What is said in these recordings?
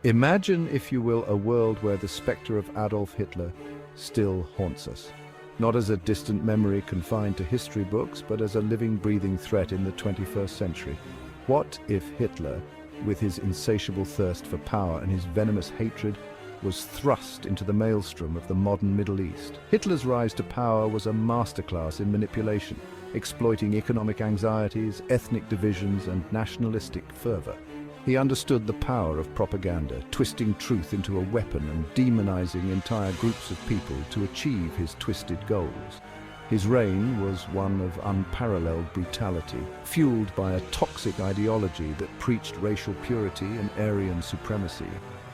Imagine, if you will, a world where the spectre of Adolf Hitler still haunts us. Not as a distant memory confined to history books, but as a living, breathing threat in the 21st century. What if Hitler, with his insatiable thirst for power and his venomous hatred, was thrust into the maelstrom of the modern Middle East? Hitler's rise to power was a masterclass in manipulation, exploiting economic anxieties, ethnic divisions, and nationalistic fervor. He understood the power of propaganda, twisting truth into a weapon and demonizing entire groups of people to achieve his twisted goals. His reign was one of unparalleled brutality, fueled by a toxic ideology that preached racial purity and Aryan supremacy.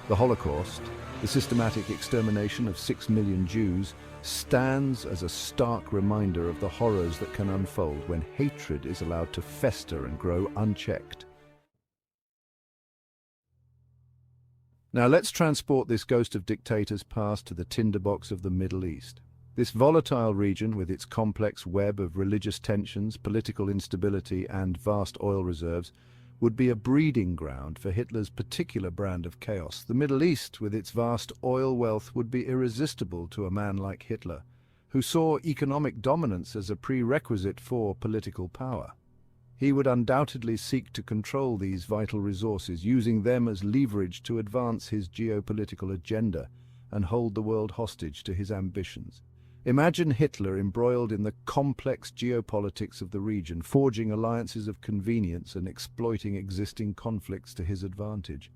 The Holocaust, the systematic extermination of 6 million Jews, stands as a stark reminder of the horrors that can unfold when hatred is allowed to fester and grow unchecked. Now let's transport this ghost of dictators past to the tinderbox of the Middle East. This volatile region, with its complex web of religious tensions, political instability, and vast oil reserves, would be a breeding ground for Hitler's particular brand of chaos. The Middle East, with its vast oil wealth, would be irresistible to a man like Hitler, who saw economic dominance as a prerequisite for political power. He would undoubtedly seek to control these vital resources, using them as leverage to advance his geopolitical agenda and hold the world hostage to his ambitions. Imagine Hitler embroiled in the complex geopolitics of the region, forging alliances of convenience and exploiting existing conflicts to his advantage.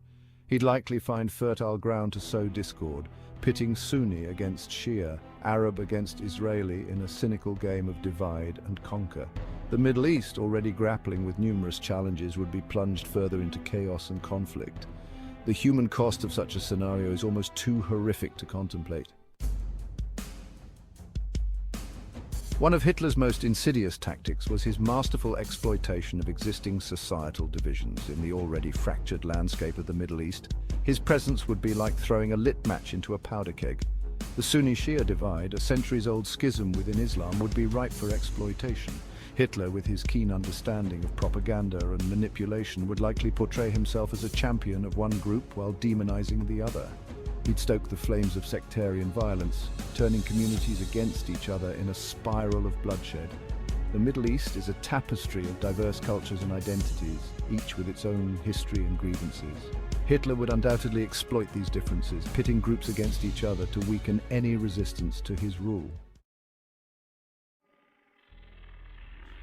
He'd likely find fertile ground to sow discord, pitting Sunni against Shia, Arab against Israeli in a cynical game of divide and conquer. The Middle East, already grappling with numerous challenges, would be plunged further into chaos and conflict. The human cost of such a scenario is almost too horrific to contemplate. One of Hitler's most insidious tactics was his masterful exploitation of existing societal divisions in the already fractured landscape of the Middle East. His presence would be like throwing a lit match into a powder keg. The Sunni-Shia divide, a centuries-old schism within Islam, would be ripe for exploitation. Hitler, with his keen understanding of propaganda and manipulation, would likely portray himself as a champion of one group while demonizing the other. He'd stoke the flames of sectarian violence, turning communities against each other in a spiral of bloodshed. The Middle East is a tapestry of diverse cultures and identities, each with its own history and grievances. Hitler would undoubtedly exploit these differences, pitting groups against each other to weaken any resistance to his rule.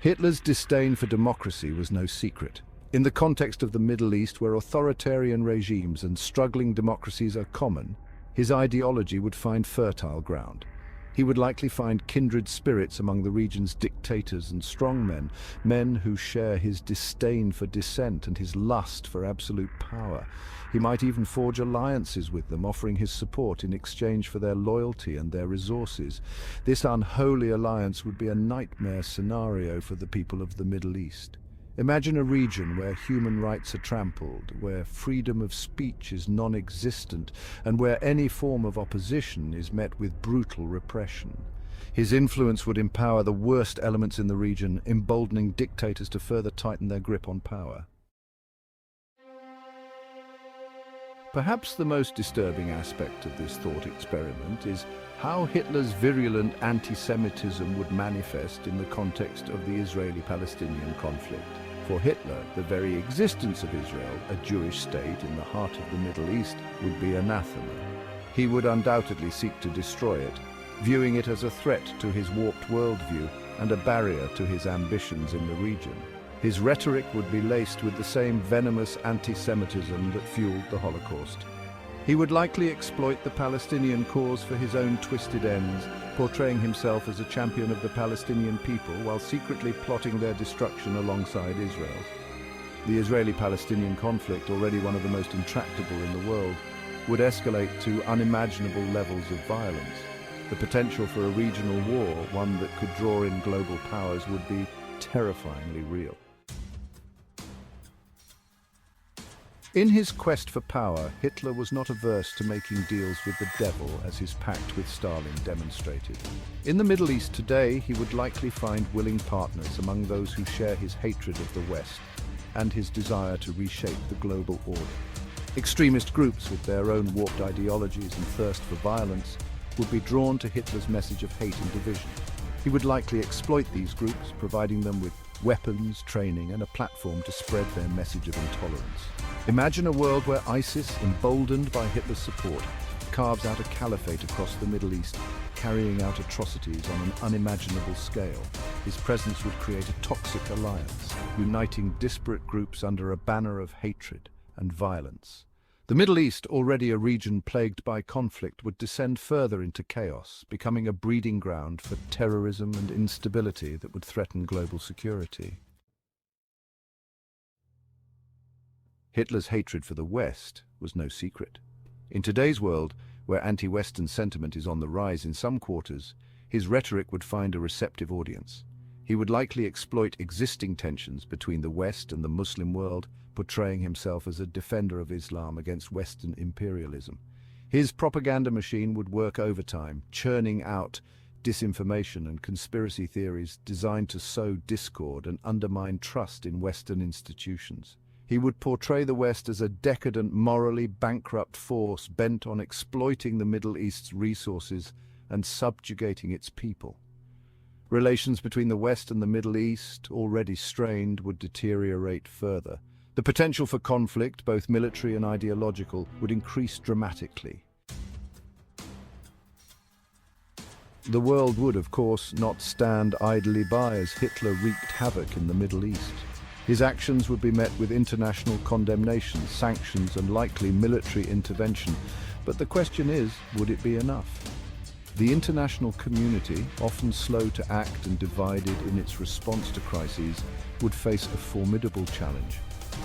Hitler's disdain for democracy was no secret. In the context of the Middle East, where authoritarian regimes and struggling democracies are common, his ideology would find fertile ground. He would likely find kindred spirits among the region's dictators and strongmen, men who share his disdain for dissent and his lust for absolute power. He might even forge alliances with them, offering his support in exchange for their loyalty and their resources. This unholy alliance would be a nightmare scenario for the people of the Middle East. Imagine a region where human rights are trampled, where freedom of speech is non-existent, and where any form of opposition is met with brutal repression. His influence would empower the worst elements in the region, emboldening dictators to further tighten their grip on power. Perhaps the most disturbing aspect of this thought experiment is how Hitler's virulent anti-Semitism would manifest in the context of the Israeli-Palestinian conflict. For Hitler, the very existence of Israel, a Jewish state in the heart of the Middle East, would be anathema. He would undoubtedly seek to destroy it, viewing it as a threat to his warped worldview and a barrier to his ambitions in the region. His rhetoric would be laced with the same venomous anti-Semitism that fueled the Holocaust. He would likely exploit the Palestinian cause for his own twisted ends, portraying himself as a champion of the Palestinian people while secretly plotting their destruction alongside Israel's. The Israeli-Palestinian conflict, already one of the most intractable in the world, would escalate to unimaginable levels of violence. The potential for a regional war, one that could draw in global powers, would be terrifyingly real. In his quest for power, Hitler was not averse to making deals with the devil, as his pact with Stalin demonstrated. In the Middle East today, he would likely find willing partners among those who share his hatred of the West and his desire to reshape the global order. Extremist groups with their own warped ideologies and thirst for violence would be drawn to Hitler's message of hate and division. He would likely exploit these groups, providing them with weapons, training, and a platform to spread their message of intolerance. Imagine a world where ISIS, emboldened by Hitler's support, carves out a caliphate across the Middle East, carrying out atrocities on an unimaginable scale. His presence would create a toxic alliance, uniting disparate groups under a banner of hatred and violence. The Middle East, already a region plagued by conflict, would descend further into chaos, becoming a breeding ground for terrorism and instability that would threaten global security. Hitler's hatred for the West was no secret. In today's world, where anti-Western sentiment is on the rise in some quarters, his rhetoric would find a receptive audience. He would likely exploit existing tensions between the West and the Muslim world, portraying himself as a defender of Islam against Western imperialism. His propaganda machine would work overtime, churning out disinformation and conspiracy theories designed to sow discord and undermine trust in Western institutions. He would portray the West as a decadent, morally bankrupt force bent on exploiting the Middle East's resources and subjugating its people. Relations between the West and the Middle East, already strained, would deteriorate further. The potential for conflict, both military and ideological, would increase dramatically. The world would, of course, not stand idly by as Hitler wreaked havoc in the Middle East. His actions would be met with international condemnation, sanctions, and likely military intervention. But the question is, would it be enough? The international community, often slow to act and divided in its response to crises, would face a formidable challenge.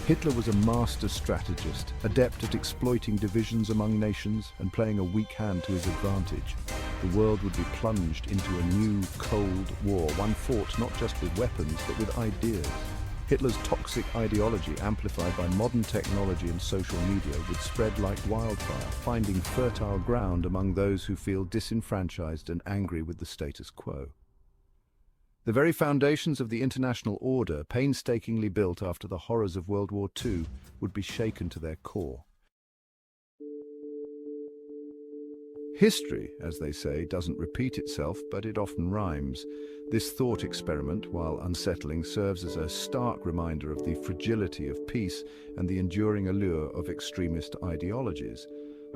Hitler was a master strategist, adept at exploiting divisions among nations and playing a weak hand to his advantage. The world would be plunged into a new Cold War, one fought not just with weapons but with ideas. Hitler's toxic ideology, amplified by modern technology and social media, would spread like wildfire, finding fertile ground among those who feel disenfranchised and angry with the status quo. The very foundations of the international order, painstakingly built after the horrors of World War II, would be shaken to their core. History, as they say, doesn't repeat itself, but it often rhymes. This thought experiment, while unsettling, serves as a stark reminder of the fragility of peace and the enduring allure of extremist ideologies.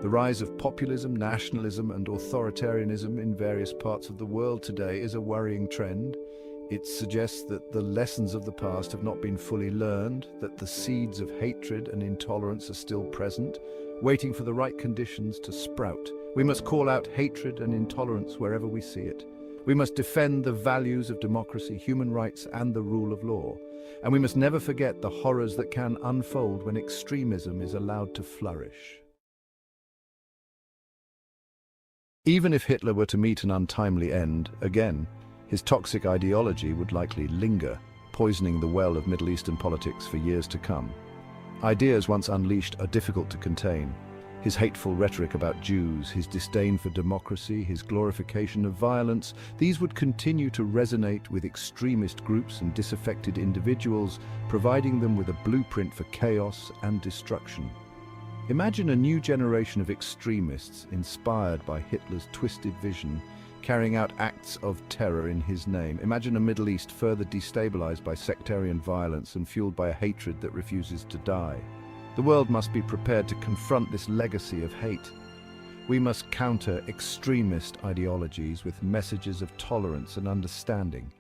The rise of populism, nationalism, and authoritarianism in various parts of the world today is a worrying trend. It suggests that the lessons of the past have not been fully learned, that the seeds of hatred and intolerance are still present, waiting for the right conditions to sprout. We must call out hatred and intolerance wherever we see it. We must defend the values of democracy, human rights, and the rule of law. And we must never forget the horrors that can unfold when extremism is allowed to flourish. Even if Hitler were to meet an untimely end, again, his toxic ideology would likely linger, poisoning the well of Middle Eastern politics for years to come. Ideas once unleashed are difficult to contain. His hateful rhetoric about Jews, his disdain for democracy, his glorification of violence, these would continue to resonate with extremist groups and disaffected individuals, providing them with a blueprint for chaos and destruction. Imagine a new generation of extremists inspired by Hitler's twisted vision, carrying out acts of terror in his name. Imagine a Middle East further destabilized by sectarian violence and fueled by a hatred that refuses to die. The world must be prepared to confront this legacy of hate. We must counter extremist ideologies with messages of tolerance and understanding.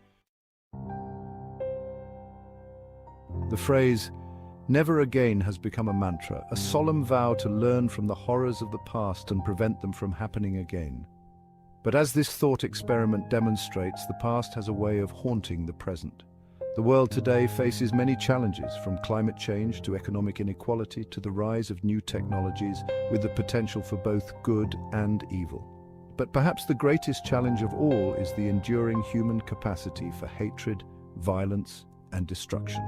The phrase, "never again," has become a mantra, a solemn vow to learn from the horrors of the past and prevent them from happening again. But as this thought experiment demonstrates, the past has a way of haunting the present. The world today faces many challenges, from climate change to economic inequality to the rise of new technologies, with the potential for both good and evil. But perhaps the greatest challenge of all is the enduring human capacity for hatred, violence, and destruction.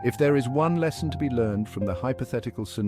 If there is one lesson to be learned from the hypothetical scenario